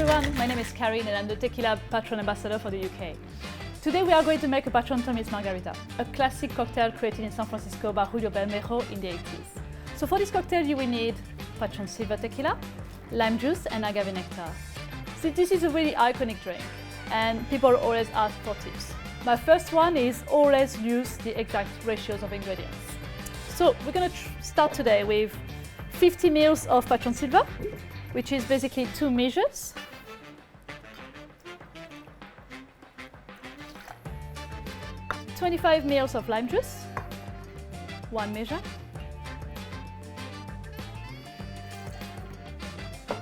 everyone, my name is Karine and I'm the Tequila Patron Ambassador for the UK. Today we are going to make a Patron Tommy's Margarita, a classic cocktail created in San Francisco by Julio Bermejo in the 80s. So for this cocktail you will need Patron Silver Tequila, lime juice and Agave Nectar. So this is a really iconic drink and people always ask for tips. My first one is always use the exact ratios of ingredients. So we're going to start today with 50 ml of Patron Silver, which is basically 2 measures. $25 ml of lime juice, 1 measure.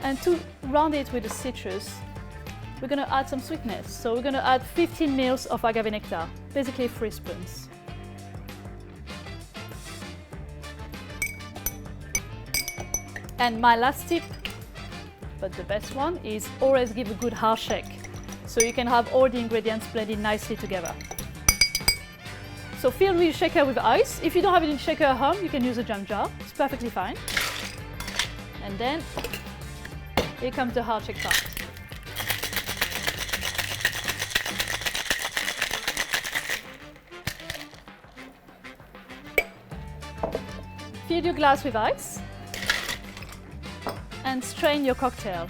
And to round it with the citrus, we're going to add some sweetness. So we're going to add 15 ml of Agave Nectar, basically 3 spoons. And my last tip, but the best one, is always give a good hard shake, so you can have all the ingredients blended nicely together. So fill with a shaker with ice. If you don't have any shaker at home, you can use a jam jar. It's perfectly fine. And then here comes the hard shake part. Fill your glass with ice and strain your cocktail.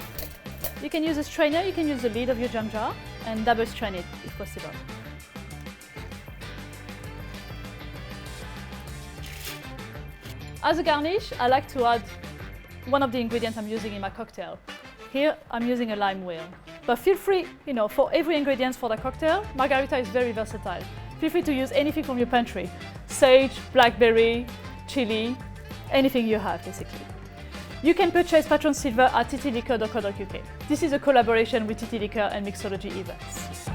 You can use a strainer, you can use the lid of your jam jar and double strain it if possible. As a garnish, I like to add one of the ingredients I'm using in my cocktail. Here I'm using a lime wheel. But feel free, for every ingredient for the cocktail, Margarita is very versatile. Feel free to use anything from your pantry. Sage, blackberry, chili, anything you have basically. You can purchase Patron Silver at ttliquor.co.uk. This is a collaboration with TT Liquor and Mixology Events.